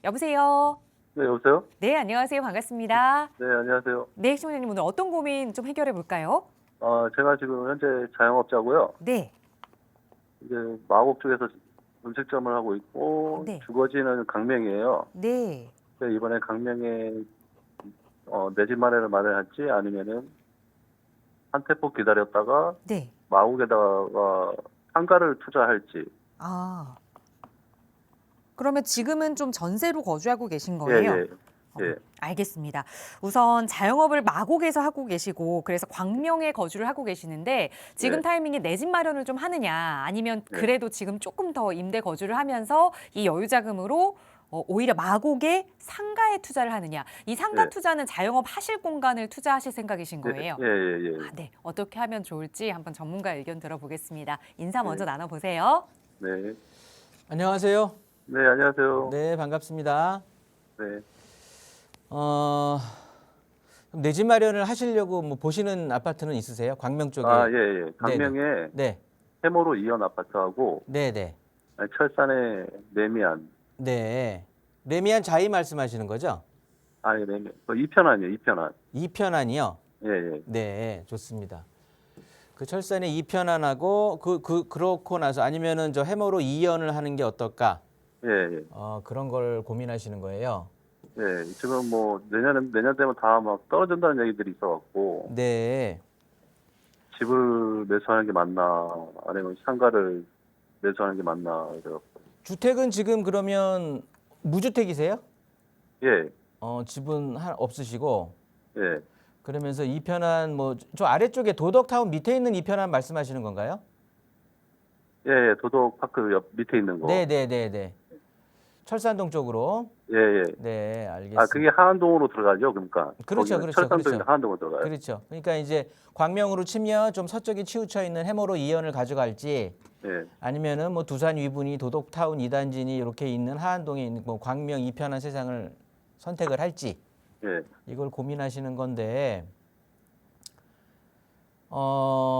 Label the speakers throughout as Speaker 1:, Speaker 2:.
Speaker 1: 여보세요?
Speaker 2: 네, 여보세요?
Speaker 1: 네, 안녕하세요. 반갑습니다.
Speaker 2: 네, 안녕하세요.
Speaker 1: 네, 시청자님 오늘 어떤 고민 좀 해결해 볼까요?
Speaker 2: 제가 지금 현재 자영업자고요.
Speaker 1: 네,
Speaker 2: 이제 마곡 쪽에서 음식점을 하고 있고,
Speaker 1: 네,
Speaker 2: 주거지는 강명이에요.
Speaker 1: 네.
Speaker 2: 그래서 이번에 강명에 내 집 마련을 마련할지 아니면은 한 테포 기다렸다가
Speaker 1: 네.
Speaker 2: 마곡에다가 상가를 투자할지.
Speaker 1: 아, 그러면 지금은 좀 전세로 거주하고 계신
Speaker 2: 예,
Speaker 1: 거예요?
Speaker 2: 예, 예,
Speaker 1: 알겠습니다. 우선 자영업을 마곡에서 하고 계시고 그래서 광명에 거주를 하고 계시는데 지금
Speaker 2: 예,
Speaker 1: 타이밍에 내 집 마련을 좀 하느냐 아니면
Speaker 2: 예,
Speaker 1: 그래도 지금 조금 더 임대 거주를 하면서 이 여유 자금으로 오히려 마곡에 상가에 투자를 하느냐. 이 상가
Speaker 2: 예,
Speaker 1: 투자는 자영업 하실 공간을 투자하실 생각이신
Speaker 2: 예,
Speaker 1: 거예요?
Speaker 2: 예, 예, 예.
Speaker 1: 네. 어떻게 하면 좋을지 한번 전문가 의견 들어보겠습니다. 인사
Speaker 2: 네,
Speaker 1: 먼저 나눠보세요.
Speaker 2: 네,
Speaker 3: 안녕하세요.
Speaker 2: 네, 안녕하세요.
Speaker 3: 네, 반갑습니다.
Speaker 2: 네,
Speaker 3: 어, 내 집 마련을 하시려고 뭐 보시는 아파트는 있으세요? 광명 쪽에?
Speaker 2: 예, 예.
Speaker 3: 네네.
Speaker 2: 강명에
Speaker 3: 네,
Speaker 2: 세모로 2연 아파트하고
Speaker 3: 네, 네,
Speaker 2: 철산에 레미안.
Speaker 3: 네. 레미안 자이 말씀하시는 거죠?
Speaker 2: 아니, 네. 이편안이요, 이편안.
Speaker 3: 이편안이요.
Speaker 2: 예, 예.
Speaker 3: 네, 좋습니다. 그 철산에 이편안하고 그렇고 나서 아니면은 저 해머로 이연을 하는 게 어떨까?
Speaker 2: 예, 예.
Speaker 3: 그런 걸 고민하시는 거예요.
Speaker 2: 예. 지금 뭐, 내년 되면 다 막 떨어진다는 얘기들이 있어갖고,
Speaker 3: 네.
Speaker 2: 집을 매수하는 게 맞나, 아니면 상가를 매수하는 게 맞나, 그래갖고.
Speaker 3: 주택은 지금 그러면 무주택이세요?
Speaker 2: 예,
Speaker 3: 집은 없으시고.
Speaker 2: 예.
Speaker 3: 그러면서 이편한 뭐 저 아래쪽에 도덕타운 밑에 있는 이편한 말씀하시는 건가요?
Speaker 2: 예, 예. 도덕파크 옆 밑에 있는 거.
Speaker 3: 네, 네, 네, 네. 철산동 쪽으로.
Speaker 2: 예, 예.
Speaker 3: 네, 알겠습니다.
Speaker 2: 그게 하안동으로 들어가죠, 그러니까.
Speaker 3: 그렇죠,
Speaker 2: 거기는
Speaker 3: 그렇죠,
Speaker 2: 철산동에서
Speaker 3: 그렇죠.
Speaker 2: 하안동으로 들어가요.
Speaker 3: 그렇죠. 그러니까 이제 광명으로 치면 좀 서쪽에 치우쳐 있는 해모로 2연을 가져갈지
Speaker 2: 예,
Speaker 3: 아니면은 뭐 두산 위분이 도덕타운 2단지니 이렇게 있는 하안동에 있는 뭐 광명 이편한 세상을 선택을 할지
Speaker 2: 예.
Speaker 3: 이걸 고민하시는 건데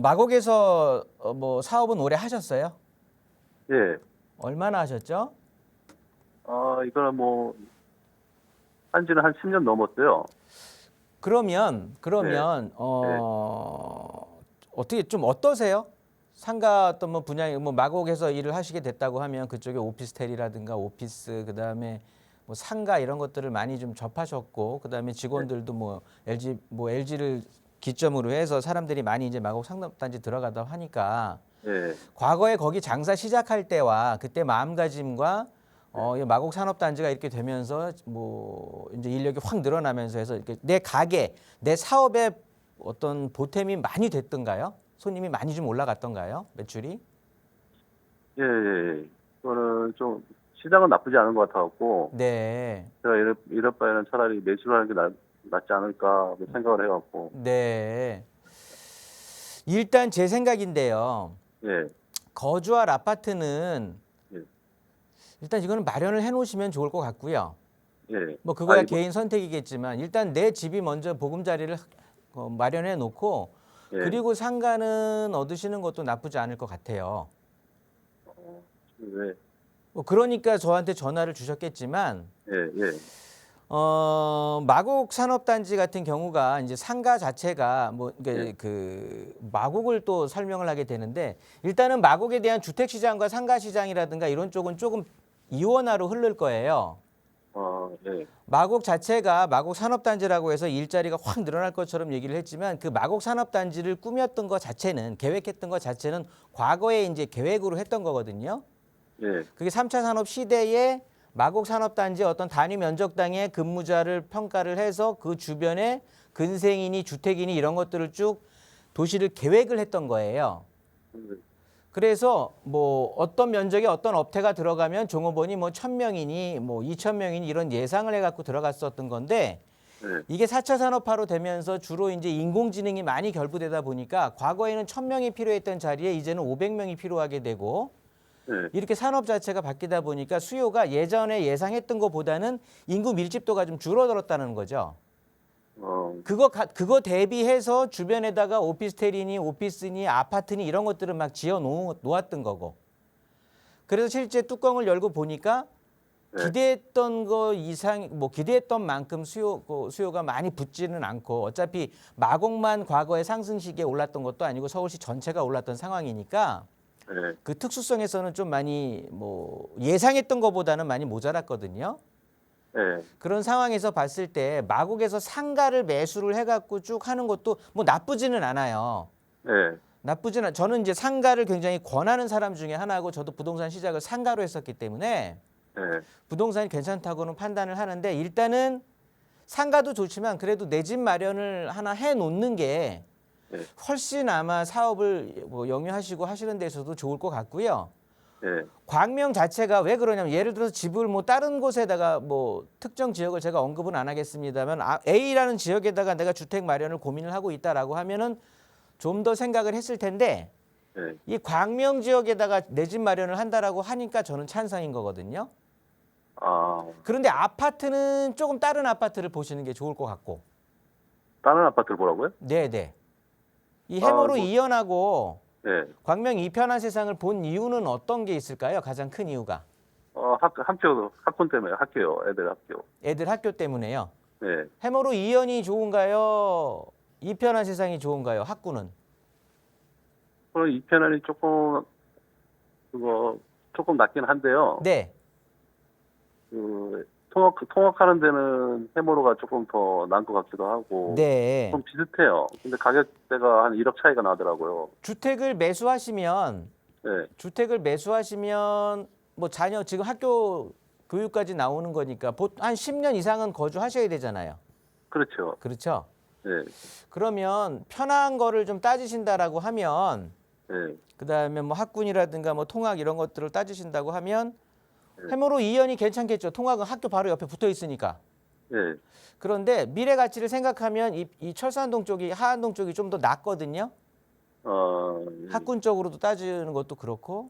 Speaker 3: 마곡에서 뭐 사업은 오래 하셨어요?
Speaker 2: 예.
Speaker 3: 얼마나 하셨죠?
Speaker 2: 이거는 뭐, 한지는 한 10년 넘었어요.
Speaker 3: 그러면 어떻게 좀 어떠세요? 상가 어떤 뭐 분야 뭐 마곡에서 일을 하시게 됐다고 하면 그쪽에 오피스텔이라든가 오피스 그다음에 뭐 상가 이런 것들을 많이 좀 접하셨고 그다음에 직원들도 뭐 LG를 기점으로 해서 사람들이 많이 이제 마곡 상업단지 들어가다 하니까
Speaker 2: 예,
Speaker 3: 과거에 거기 장사 시작할 때와 그때 마음가짐과 이 마곡 산업단지가 이렇게 되면서 뭐 이제 인력이 확 늘어나면서 해서 이렇게 내 가게, 내 사업에 어떤 보탬이 많이 됐던가요? 손님이 많이 좀 올라갔던가요? 매출이?
Speaker 2: 예, 예. 그거는 좀, 시장은 나쁘지 않은 것 같아갖고,
Speaker 3: 네,
Speaker 2: 제가 이럴 바에는 차라리 매수를 하는 게 낫지 않을까 생각을 해갖고,
Speaker 3: 네. 일단 제 생각인데요.
Speaker 2: 예,
Speaker 3: 거주할 아파트는
Speaker 2: 예,
Speaker 3: 일단 이거는 마련을 해놓으시면 좋을 것 같고요.
Speaker 2: 예.
Speaker 3: 뭐 그거야
Speaker 2: 아이고,
Speaker 3: 개인 선택이겠지만 일단 내 집이 먼저 보금자리를 마련해 놓고
Speaker 2: 예,
Speaker 3: 그리고 상가는 얻으시는 것도 나쁘지 않을 것 같아요.
Speaker 2: 예,
Speaker 3: 뭐 그러니까 저한테 전화를 주셨겠지만
Speaker 2: 예, 예,
Speaker 3: 마곡 산업단지 같은 경우가 이제 상가 자체가 뭐
Speaker 2: 예.
Speaker 3: 그 마곡을 또 설명을 하게 되는데 일단은 마곡에 대한 주택 시장과 상가 시장이라든가 이런 쪽은 조금 이원화로 흐를 거예요.
Speaker 2: 예,
Speaker 3: 마곡 자체가 마곡 산업단지라고 해서 일자리가 확 늘어날 것처럼 얘기를 했지만 그 마곡 산업단지를 꾸몄던 것 자체는 계획했던 것 자체는 과거에 이제 계획으로 했던 거거든요.
Speaker 2: 예,
Speaker 3: 그게 3차 산업 시대에 마곡 산업단지 어떤 단위 면적당의 근무자를 평가를 해서 그 주변에 근생이니 주택이니 이런 것들을 쭉 도시를 계획을 했던 거예요. 그래서 뭐 어떤 면적에 어떤 업태가 들어가면 종업원이 뭐 1,000명이니 뭐 2,000명이니 이런 예상을 해갖고 들어갔었던 건데
Speaker 2: 예,
Speaker 3: 이게 4차 산업화로 되면서 주로 이제 인공지능이 많이 결부되다 보니까 과거에는 1,000명이 필요했던 자리에 이제는 500명이 필요하게 되고
Speaker 2: 예,
Speaker 3: 이렇게 산업 자체가 바뀌다 보니까 수요가 예전에 예상했던 것보다는 인구 밀집도가 좀 줄어들었다는 거죠. 그거 대비해서 주변에다가 오피스텔이니 오피스니 아파트니 이런 것들을 막 지어 놓았던 거고. 그래서 실제 뚜껑을 열고 보니까
Speaker 2: 네.
Speaker 3: 기대했던 거 이상 뭐 기대했던 만큼 수요가 많이 붙지는 않고 어차피 마곡만 과거에 상승시기에 올랐던 것도 아니고 서울시 전체가 올랐던 상황이니까
Speaker 2: 네.
Speaker 3: 그 특수성에서는 좀 많이 뭐 예상했던 것보다는 많이 모자랐거든요.
Speaker 2: 네.
Speaker 3: 그런 상황에서 봤을 때 마곡에서 상가를 매수를 해갖고 쭉 하는 것도 뭐 나쁘지는 않아요.
Speaker 2: 네.
Speaker 3: 저는 이제 상가를 굉장히 권하는 사람 중에 하나고 저도 부동산 시작을 상가로 했었기 때문에
Speaker 2: 네.
Speaker 3: 부동산이 괜찮다고는 판단을 하는데 일단은 상가도 좋지만 그래도 내 집 마련을 하나 해놓는 게
Speaker 2: 네.
Speaker 3: 훨씬 아마 사업을 뭐 영위하시고 하시는 데서도 좋을 것 같고요.
Speaker 2: 네.
Speaker 3: 광명 자체가 왜 그러냐면 예를 들어서 집을 뭐 다른 곳에다가 뭐 특정 지역을 제가 언급은 안 하겠습니다만 A라는 지역에다가 내가 주택 마련을 고민을 하고 있다라고 하면은 좀 더 생각을 했을 텐데
Speaker 2: 네.
Speaker 3: 이 광명 지역에다가 내 집 마련을 한다라고 하니까 저는 찬성인 거거든요.
Speaker 2: 아,
Speaker 3: 그런데 아파트는 조금 다른 아파트를 보시는 게 좋을 것 같고.
Speaker 2: 다른 아파트를 보라고요?
Speaker 3: 네네. 이 해모로
Speaker 2: 뭐-
Speaker 3: 이연하고
Speaker 2: 네.
Speaker 3: 광명 이편한 세상을 본 이유는 어떤 게 있을까요? 가장 큰 이유가.
Speaker 2: 학군 때문에 학교요. 애들 학교.
Speaker 3: 애들 학교 때문에요.
Speaker 2: 네.
Speaker 3: 해모로 이연이 좋은가요? 이편한 세상이 좋은가요? 학구는.
Speaker 2: 그럼 이 편안이 조금 낮긴 한데요.
Speaker 3: 네.
Speaker 2: 통학하는 데는 해모로가 조금 더 나은 것 같기도 하고.
Speaker 3: 네.
Speaker 2: 좀 비슷해요. 근데 가격대가 한 1억 차이가 나더라고요.
Speaker 3: 주택을 매수하시면
Speaker 2: 네.
Speaker 3: 뭐 자녀 지금 학교 교육까지 나오는 거니까 한 10년 이상은 거주하셔야 되잖아요.
Speaker 2: 그렇죠.
Speaker 3: 그렇죠?
Speaker 2: 네.
Speaker 3: 그러면 편한 거를 좀 따지신다라고 하면
Speaker 2: 네.
Speaker 3: 그다음에 뭐 학군이라든가 뭐 통학 이런 것들을 따지신다고 하면
Speaker 2: 네.
Speaker 3: 해모로 이연이 괜찮겠죠. 통학은 학교 바로 옆에 붙어 있으니까.
Speaker 2: 네.
Speaker 3: 그런데 미래 가치를 생각하면 이 철산동 쪽이 하안동 쪽이 좀 더 낫거든요. 학군 쪽으로도 따지는 것도 그렇고.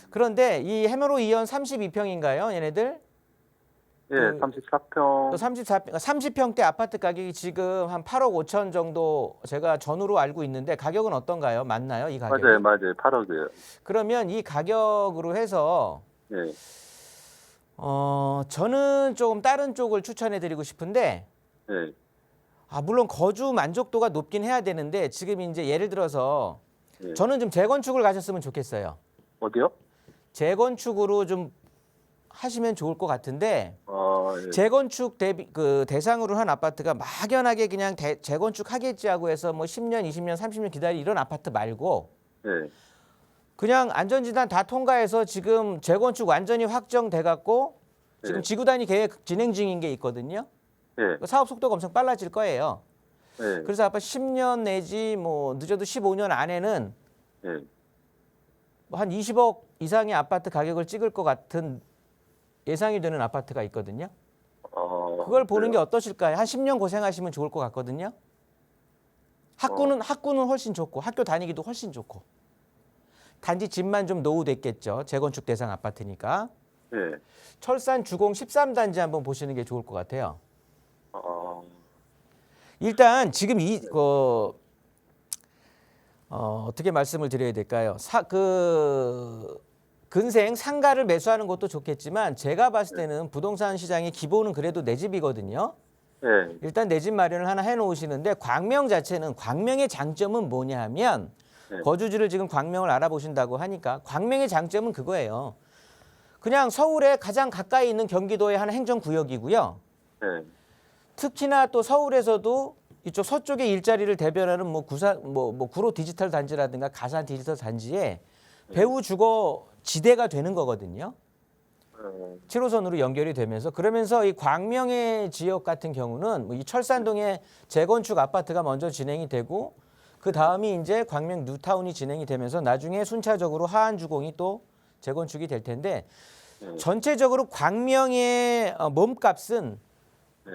Speaker 3: 그런데 이 해모로 이연 32평인가요? 얘네들?
Speaker 2: 예,
Speaker 3: 그-
Speaker 2: 34평.
Speaker 3: 30평대 아파트 가격이 지금 한 8억 5천 정도 제가 전후로 알고 있는데 가격은 어떤가요? 맞나요? 이 가격이?
Speaker 2: 맞아요. 8억이에요.
Speaker 3: 그러면 이 가격으로 해서
Speaker 2: 네.
Speaker 3: 저는 조금 다른 쪽을 추천해 드리고 싶은데
Speaker 2: 네.
Speaker 3: 물론 거주 만족도가 높긴 해야 되는데 지금 이제 예를 들어서
Speaker 2: 네.
Speaker 3: 저는 좀 재건축을 가셨으면 좋겠어요.
Speaker 2: 어디요?
Speaker 3: 재건축으로 좀 하시면 좋을 것 같은데
Speaker 2: 예.
Speaker 3: 재건축 대상으로 한 아파트가 막연하게 그냥 재건축 하겠지 하고 해서 뭐 10년, 20년, 30년 기다릴 이런 아파트 말고
Speaker 2: 네.
Speaker 3: 그냥 안전진단 다 통과해서 지금 재건축 완전히 확정돼 갖고 지금
Speaker 2: 네.
Speaker 3: 지구단위 계획 진행 중인 게 있거든요.
Speaker 2: 네.
Speaker 3: 사업 속도가 엄청 빨라질 거예요.
Speaker 2: 네.
Speaker 3: 그래서 아마 10년 내지 뭐 늦어도 15년 안에는
Speaker 2: 네.
Speaker 3: 뭐한 20억 이상의 아파트 가격을 찍을 것 같은 예상이 되는 아파트가 있거든요. 그걸 보는 게 어떠실까요? 한 10년 고생하시면 좋을 것 같거든요. 학구는 훨씬 좋고 학교 다니기도 훨씬 좋고 단지 집만 좀 노후됐겠죠. 재건축 대상 아파트니까.
Speaker 2: 네.
Speaker 3: 철산 주공 13단지 한번 보시는 게 좋을 것 같아요. 일단 지금 어떻게 말씀을 드려야 될까요? 근생 상가를 매수하는 것도 좋겠지만 제가 봤을 때는 부동산 시장의 기본은 그래도 내 집이거든요.
Speaker 2: 네.
Speaker 3: 일단 내 집 마련을 하나 해놓으시는데 광명의 장점은 뭐냐 하면
Speaker 2: 네.
Speaker 3: 거주지를 지금 광명을 알아보신다고 하니까 광명의 장점은 그거예요. 그냥 서울에 가장 가까이 있는 경기도의 한 행정구역이고요.
Speaker 2: 네.
Speaker 3: 특히나 또 서울에서도 이쪽 서쪽의 일자리를 대변하는 구로 디지털 단지라든가 가산 디지털 단지에 배후 주거 지대가 되는 거거든요. 7호선으로 연결이 되면서 그러면서 이 광명의 지역 같은 경우는 이 철산동에 재건축 아파트가 먼저 진행이 되고 그 다음이 이제 광명 뉴타운이 진행이 되면서 나중에 순차적으로 하안주공이 또 재건축이 될 텐데 전체적으로 광명의 몸값은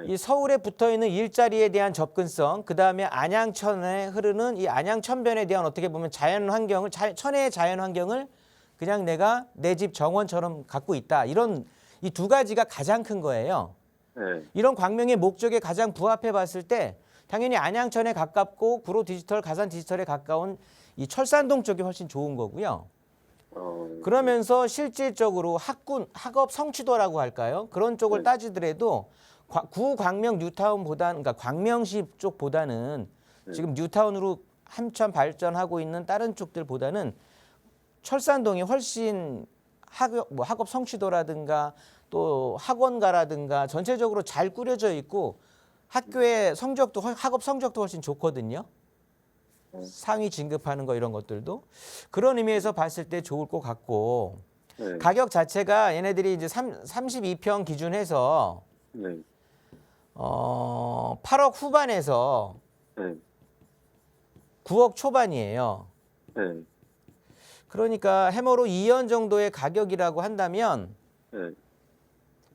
Speaker 3: 이 서울에 붙어 있는 일자리에 대한 접근성, 그 다음에 안양천에 흐르는 이 안양천변에 대한 어떻게 보면 천혜의 자연 환경을 그냥 내가 내 집 정원처럼 갖고 있다. 이런 이 두 가지가 가장 큰 거예요.
Speaker 2: 네.
Speaker 3: 이런 광명의 목적에 가장 부합해 봤을 때 당연히 안양천에 가깝고 구로 디지털, 가산 디지털에 가까운 이 철산동 쪽이 훨씬 좋은 거고요. 그러면서 실질적으로 학업 성취도라고 할까요? 그런 쪽을
Speaker 2: 네.
Speaker 3: 따지더라도 구광명 뉴타운보다는, 그러니까 광명시 쪽보다는
Speaker 2: 네.
Speaker 3: 지금 뉴타운으로 한참 발전하고 있는 다른 쪽들보다는 철산동이 훨씬 학업 성취도라든가 또 학원가라든가 전체적으로 잘 꾸려져 있고 학교의 성적도 학업 성적도 훨씬 좋거든요. 상위 진급하는 거 이런 것들도 그런 의미에서 봤을 때 좋을 것 같고
Speaker 2: 네.
Speaker 3: 가격 자체가 얘네들이 이제 32평 기준해서
Speaker 2: 네.
Speaker 3: 8억 후반에서
Speaker 2: 네.
Speaker 3: 9억 초반이에요.
Speaker 2: 네.
Speaker 3: 그러니까 해머로 2연 정도의 가격이라고 한다면
Speaker 2: 네.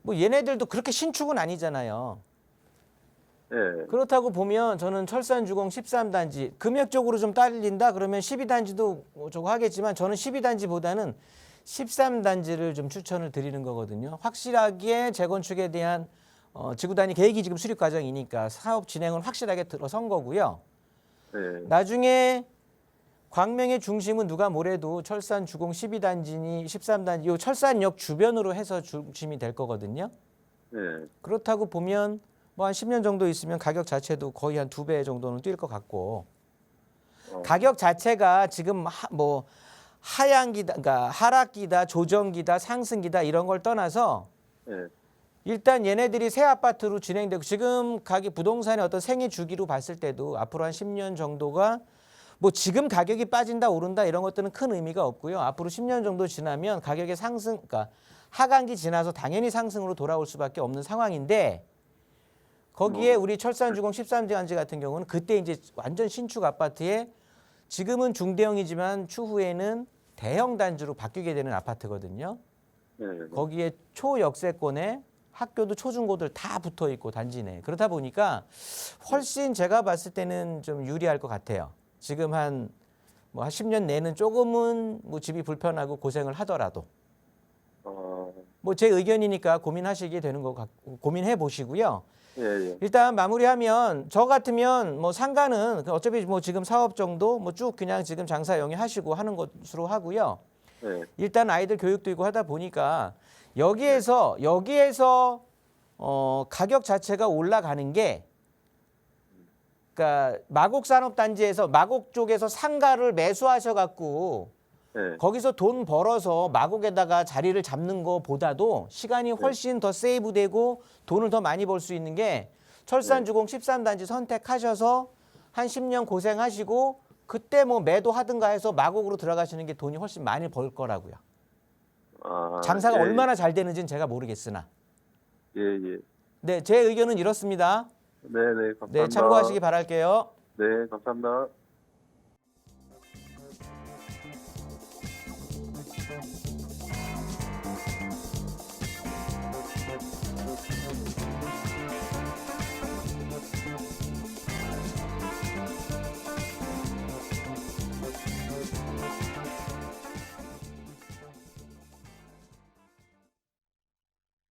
Speaker 3: 뭐 얘네들도 그렇게 신축은 아니잖아요.
Speaker 2: 네.
Speaker 3: 그렇다고 보면 저는 철산주공 13단지 금액적으로 좀 딸린다 그러면 12단지도 뭐 저거 하겠지만 저는 12단지보다는 13단지를 좀 추천을 드리는 거거든요. 확실하게 재건축에 대한 지구단위 계획이 지금 수립 과정이니까 사업 진행을 확실하게 들어선 거고요.
Speaker 2: 네.
Speaker 3: 나중에 광명의 중심은 누가 뭐래도 철산주공 12단지니 13단지 요 철산역 주변으로 해서 중심이 될 거거든요.
Speaker 2: 네.
Speaker 3: 그렇다고 보면 뭐 한 10년 정도 있으면 가격 자체도 거의 한 2배 정도는 뛸 것 같고 가격 자체가 지금 뭐 하향기다, 그러니까 하락기다, 조정기다, 상승기다 이런 걸 떠나서
Speaker 2: 네.
Speaker 3: 일단 얘네들이 새 아파트로 진행되고 지금 가격 부동산의 어떤 생애 주기로 봤을 때도 앞으로 한 10년 정도가 뭐 지금 가격이 빠진다 오른다 이런 것들은 큰 의미가 없고요. 앞으로 10년 정도 지나면 가격의 상승, 그러니까 하강기 지나서 당연히 상승으로 돌아올 수밖에 없는 상황인데 거기에 우리 철산주공 13단지 같은 경우는 그때 이제 완전 신축 아파트에 지금은 중대형이지만 추후에는 대형 단지로 바뀌게 되는 아파트거든요.
Speaker 2: 네.
Speaker 3: 거기에 초역세권에 학교도 초중고들 다 붙어 있고 단지 내. 그렇다 보니까 훨씬 제가 봤을 때는 좀 유리할 것 같아요. 지금 한 10년 내는 조금은 뭐 집이 불편하고 고생을 하더라도 뭐 제 의견이니까 고민하시게 되는 것 같고 고민해 보시고요.
Speaker 2: 예, 예.
Speaker 3: 일단 마무리하면 저 같으면 뭐 상가는 어차피 뭐 지금 사업 정도 뭐 쭉 그냥 지금 장사 영위하시고 하는 것으로 하고요.
Speaker 2: 네.
Speaker 3: 일단 아이들 교육도 있고 하다 보니까 여기에서 가격 자체가 올라가는 게 그러니까 마곡산업단지에서 마곡 쪽에서 상가를 매수하셔 갖고
Speaker 2: 네.
Speaker 3: 거기서 돈 벌어서 마곡에다가 자리를 잡는 것보다도 시간이 훨씬 더 세이브되고 돈을 더 많이 벌 수 있는 게 철산주공 13단지 선택하셔서 한 10년 고생하시고 그때 뭐 매도하든가 해서 마곡으로 들어가시는 게 돈이 훨씬 많이 벌 거라고요. 장사가
Speaker 2: 예,
Speaker 3: 얼마나 잘 되는지는 제가 모르겠으나.
Speaker 2: 예, 예.
Speaker 3: 네, 제 의견은 이렇습니다.
Speaker 2: 네, 네. 감사합니다.
Speaker 3: 네, 참고하시기 바랄게요.
Speaker 2: 네, 감사합니다.